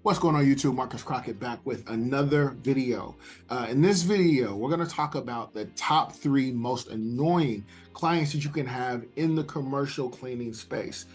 What's going on YouTube? Marcus Crockett back with another video. In this video, we're going to talk about the top 3 most annoying clients that you can have in the commercial cleaning space.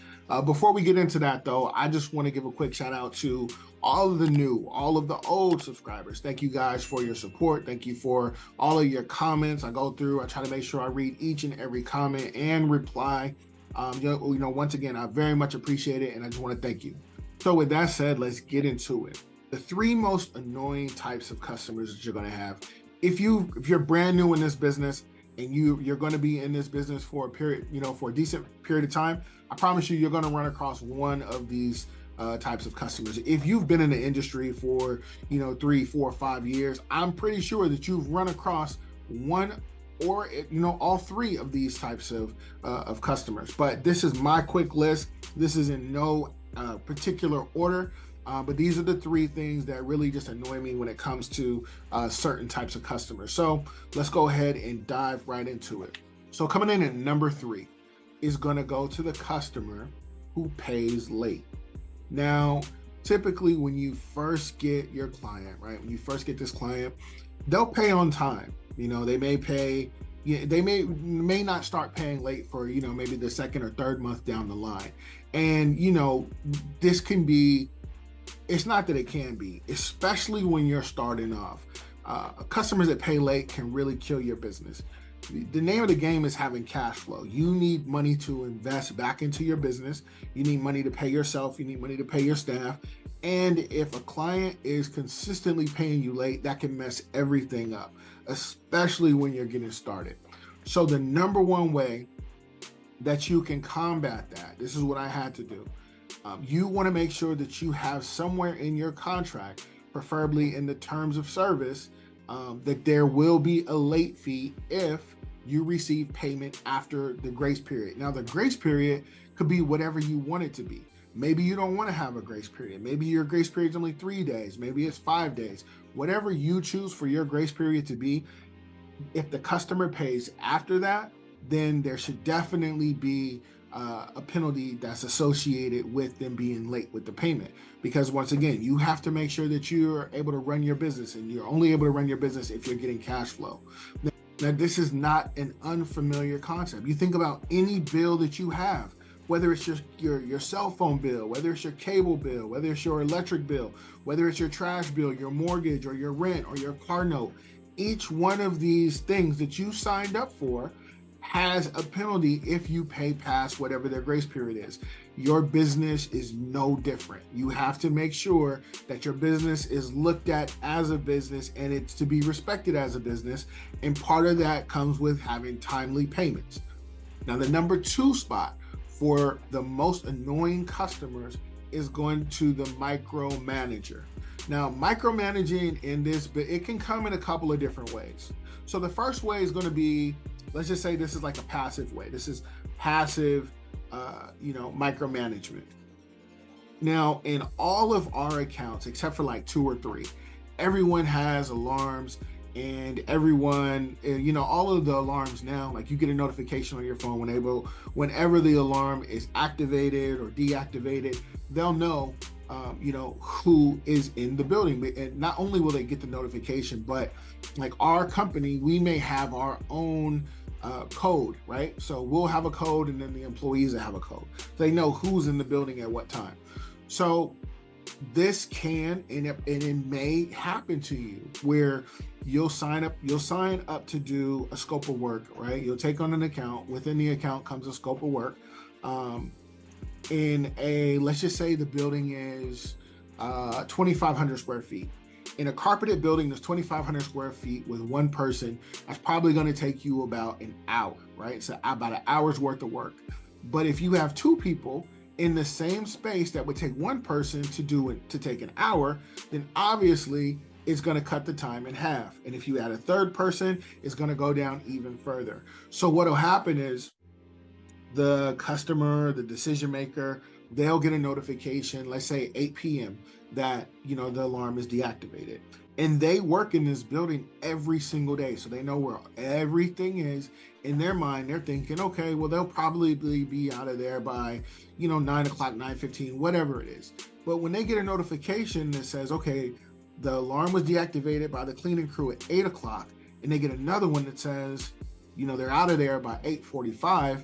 Before we get into that though, I just want to give a quick shout out to all of the new, all of the old subscribers. Thank you guys for your support. Thank you for all of your comments. I go through, I try to make sure I read each and every comment and reply. Once again, I very much appreciate it and I just want to thank you. So with that said, let's get into it. The 3 most annoying types of customers that you're going to have. If you're brand new in this business and you're going to be in this business for a period, for a decent period of time, I promise you're going to run across one of these types of customers. If you've been in the industry for 3, 4, 5 years, I'm pretty sure that you've run across one or all 3 of these types of customers. But this is my quick list. This is in no particular order, but these are the 3 things that really just annoy me when it comes to certain types of customers. So let's go ahead and dive right into it. So coming in at number 3 is going to go to the customer who pays late. Now, typically when you first get your client, right? When you first get this client, they'll pay on time. They may pay. They may not start paying late for maybe the 2nd or 3rd month down the line, and this can be. It's not that it can be, especially when you're starting off. Customers that pay late can really kill your business. The name of the game is having cash flow. You need money to invest back into your business. You need money to pay yourself. You need money to pay your staff. And if a client is consistently paying you late, that can mess everything up, especially when you're getting started. So the number one way that you can combat that, this is what I had to do. You want to make sure that you have somewhere in your contract, preferably in the terms of service, that there will be a late fee if you receive payment after the grace period. Now, the grace period could be whatever you want it to be. Maybe you don't want to have a grace period. Maybe your grace period is only 3 days. Maybe it's 5 days. Whatever you choose for your grace period to be, if the customer pays after that, then there should definitely be a penalty that's associated with them being late with the payment. Because once again, you have to make sure that you're able to run your business, and you're only able to run your business if you're getting cash flow. Now, this is not an unfamiliar concept. You think about any bill that you have, whether it's your cell phone bill, whether it's your cable bill, whether it's your electric bill, whether it's your trash bill, your mortgage or your rent or your car note, each one of these things that you signed up for has a penalty if you pay past whatever their grace period is. Your business is no different. You have to make sure that your business is looked at as a business and it's to be respected as a business. And part of that comes with having timely payments. Now, the number 2 spot for the most annoying customers is going to the micromanager. Now, micromanaging in this, but it can come in a couple of different ways. So the first way is going to be, let's just say this is like a passive way. This is passive, micromanagement. Now, in all of our accounts, except for like 2 or 3, everyone has alarms, and everyone, all of the alarms now, like you get a notification on your phone whenever the alarm is activated or deactivated, they'll know, who is in the building. And not only will they get the notification, but like our company, we may have our own code, right? So we'll have a code, and then the employees have a code. They know who's in the building at what time. So this can, and it may happen to you where you'll sign up to do a scope of work, right? You'll take on an account. Within the account comes a scope of work. Let's just say the building is 2,500 square feet. In a carpeted building that's 2,500 square feet with one person, that's probably going to take you about an hour, right? So about an hour's worth of work. But if you have 2 people in the same space that would take one person to take an hour, then obviously it's going to cut the time in half. And if you add a 3rd person, it's going to go down even further. So what'll happen is the customer, the decision maker, they'll get a notification, let's say 8 p.m. that, the alarm is deactivated. And they work in this building every single day. So they know where everything is. In their mind, they're thinking, okay, well, they'll probably be out of there by, 9 o'clock, 9:15, whatever it is. But when they get a notification that says, okay, the alarm was deactivated by the cleaning crew at 8 o'clock, and they get another one that says, they're out of there by 8:45,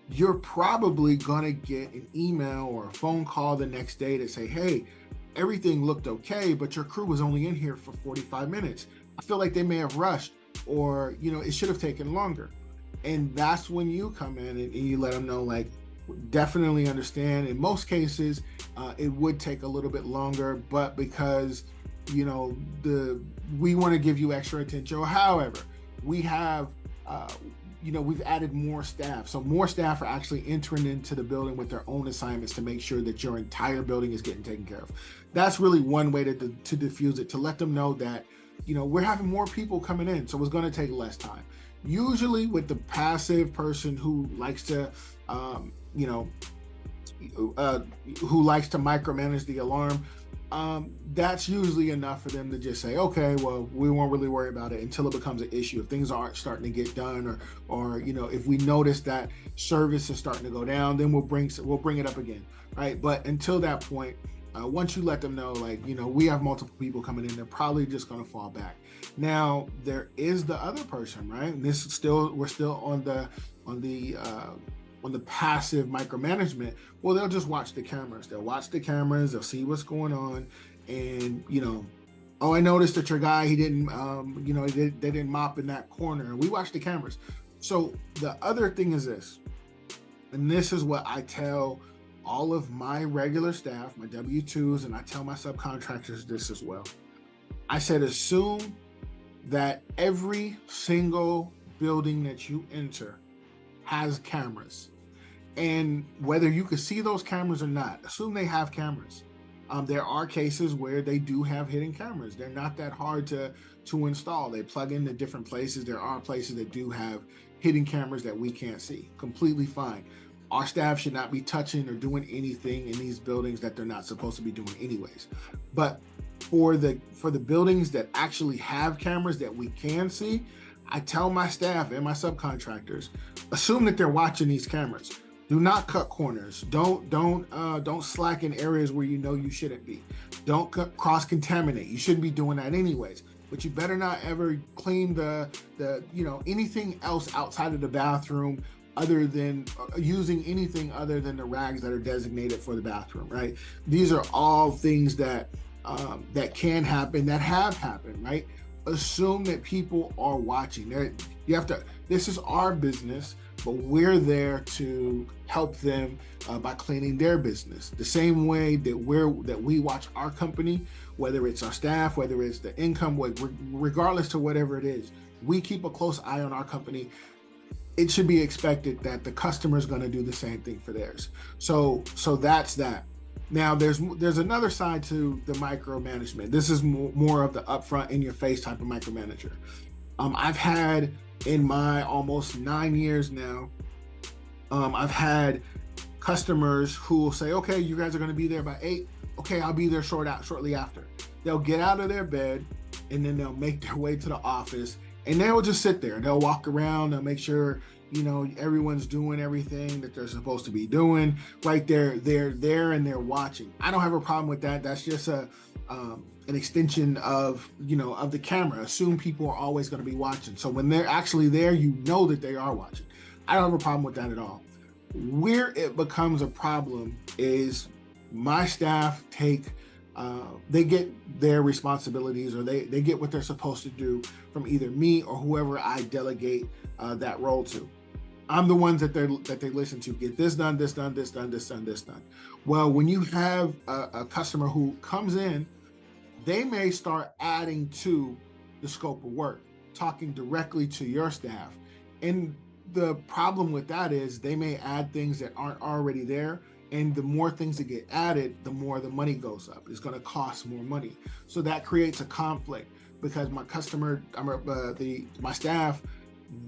you're probably gonna get an email or a phone call the next day to say, hey, everything looked okay, but your crew was only in here for 45 minutes. I feel like they may have rushed, or it should have taken longer. And that's when you come in and you let them know, like, definitely understand. In most cases, it would take a little bit longer, but because we want to give you extra attention. However, we have we've added more staff, so more staff are actually entering into the building with their own assignments to make sure that your entire building is getting taken care of. That's really one way to diffuse it, to let them know that we're having more people coming in, so it's going to take less time. Usually with the passive person who likes to who likes to micromanage the alarm, that's usually enough for them to just say, okay, well, we won't really worry about it until it becomes an issue. If things aren't starting to get done, or if we notice that service is starting to go down, then we'll bring it up again, right? But until that point, once you let them know, like, we have multiple people coming in, they're probably just going to fall back. Now, there is the other person, right? And we're still on the passive micromanagement. Well, they'll just watch the cameras. They'll see what's going on, and oh, I noticed that your guy, he didn't they didn't mop in that corner, and we watch the cameras. So the other thing is this, and this is what I tell all of my regular staff, my W-2s, and I tell my subcontractors this as well. I said, assume that every single building that you enter has cameras. And whether you can see those cameras or not, assume they have cameras. There are cases where they do have hidden cameras. They're not that hard to install. They plug into different places. There are places that do have hidden cameras that we can't see. Completely fine. Our staff should not be touching or doing anything in these buildings that they're not supposed to be doing anyways. But for the buildings that actually have cameras that we can see, I tell my staff and my subcontractors, assume that they're watching these cameras. Do not cut corners. Don't slack in areas where you shouldn't be. Don't cross-contaminate. You shouldn't be doing that anyways. But you better not ever clean the anything else outside of the bathroom, other than using anything other than the rags that are designated for the bathroom, right? These are all things that can happen, that have happened, right? Assume that people are watching. This is our business, but we're there to help them by cleaning their business. The same way that we watch our company, whether it's our staff, whether it's the income, regardless to whatever it is, we keep a close eye on our company. It should be expected that the customer is going to do the same thing for theirs. So that's that. Now there's another side to the micromanagement. This is more of the upfront, in your face type of micromanager. I've had, in my almost 9 years now, I've had customers who will say, okay, you guys are going to be there by 8. Okay, I'll be there shortly after. They'll get out of their bed, and then they'll make their way to the office, and they'll just sit there. They'll walk around. They'll make sure everyone's doing everything that they're supposed to be doing. Right there, they're there and they're watching. I don't have a problem with that. That's just an extension of the camera. Assume people are always going to be watching. So when they're actually there, that they are watching. I don't have a problem with that at all. Where it becomes a problem is my staff they get their responsibilities, or they get what they're supposed to do from either me or whoever I delegate that role to. I'm the ones that they listen to. Get this done, this done, this done, this done, this done. Well, when you have a customer who comes in, they may start adding to the scope of work, talking directly to your staff. And the problem with that is they may add things that aren't already there. And the more things that get added, the more the money goes up. It's going to cost more money. So that creates a conflict, because my staff,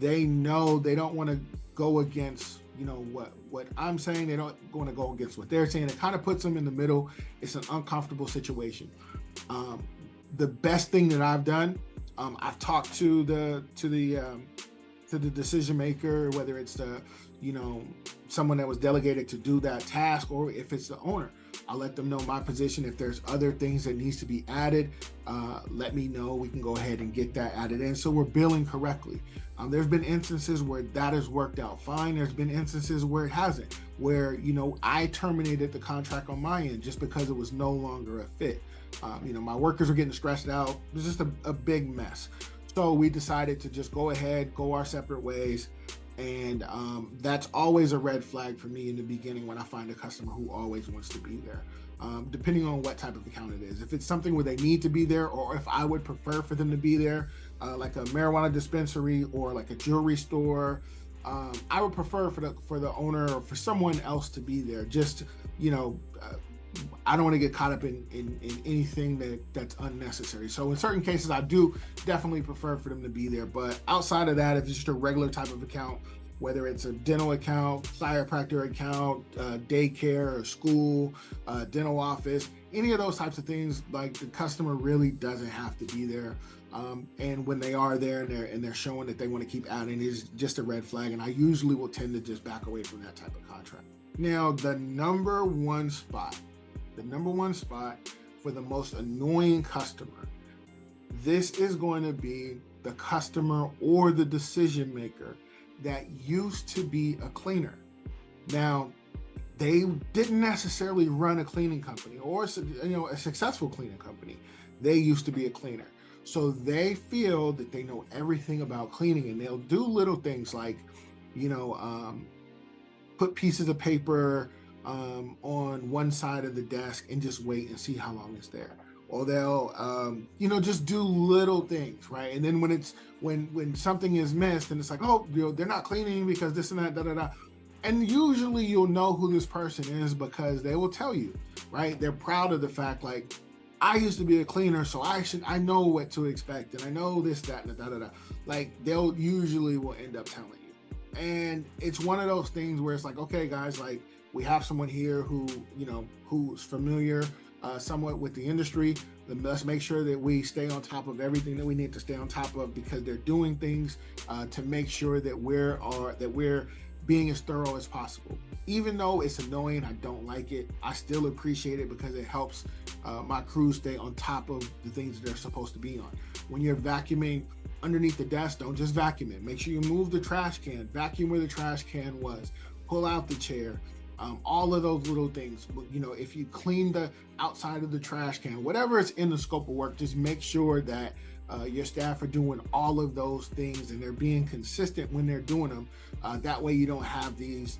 they know they don't want to go against, what I'm saying. They don't want to go against what they're saying. It kind of puts them in the middle. It's an uncomfortable situation. The best thing that I've done, I've talked to the decision maker, whether it's someone that was delegated to do that task, or if it's the owner. I'll let them know my position. If there's other things that needs to be added, let me know. We can go ahead and get that added in so we're billing correctly. There's been instances where that has worked out fine. There's been instances where it hasn't, where, you know, I terminated the contract on my end just because it was no longer a fit. You know, my workers were getting stressed out. It was just a big mess. So we decided to just go ahead, go our separate ways. And that's always a red flag for me in the beginning when I find a customer who always wants to be there, depending on what type of account it is. If it's something where they need to be there, or if I would prefer for them to be there, like a marijuana dispensary or like a jewelry store, I would prefer for the owner or for someone else to be there. Just, you know, I don't want to get caught up in anything that's unnecessary. So in certain cases, I do definitely prefer for them to be there. But outside of that, if it's just a regular type of account, whether it's a dental account, chiropractor account, daycare, or school, dental office, any of those types of things, like the customer really doesn't have to be there. And when they are there and they're showing that they want to keep adding, it's just a red flag. And I usually will tend to just back away from that type of contract. Now, the number one spot for the most annoying customer, this is going to be the customer or the decision maker that used to be a cleaner. Now, they didn't necessarily run a cleaning company or, you know, a successful cleaning company. They used to be a cleaner. So they feel that they know everything about cleaning, and they'll do little things like, you know, put pieces of paper on one side of the desk and just wait and see how long it's there. Or they'll, you know, just do little things, right? And then when something is missed and it's like, oh, you know, they're not cleaning because this and that, da da da. And usually you'll know who this person is because they will tell you, right? They're proud of the fact, like, I used to be a cleaner, so I know what to expect, and I know this, that, and da da da. Like, they'll usually will end up telling you. And it's one of those things where it's like, okay, guys, like, we have someone here who, you know, who's familiar somewhat with the industry. Let's make sure that we stay on top of everything that we need to stay on top of, because they're doing things to make sure that we're being as thorough as possible. Even though it's annoying, I don't like it, I still appreciate it because it helps my crew stay on top of the things that they're supposed to be on. When you're vacuuming underneath the desk, don't just vacuum it. Make sure you move the trash can, vacuum where the trash can was, pull out the chair, all of those little things. You know, if you clean the outside of the trash can, whatever is in the scope of work, just make sure that your staff are doing all of those things and they're being consistent when they're doing them. That way you don't have these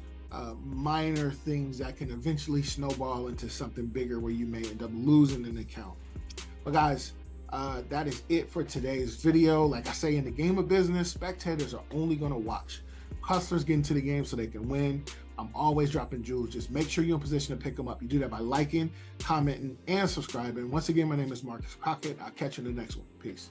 minor things that can eventually snowball into something bigger where you may end up losing an account. But guys, that is it for today's video. Like I say, in the game of business, spectators are only going to watch. Hustlers get into the game so they can win. I'm always dropping jewels. Just make sure you're in position to pick them up. You do that by liking, commenting, and subscribing. Once again, my name is Marcus Crockett. I'll catch you in the next one. Peace.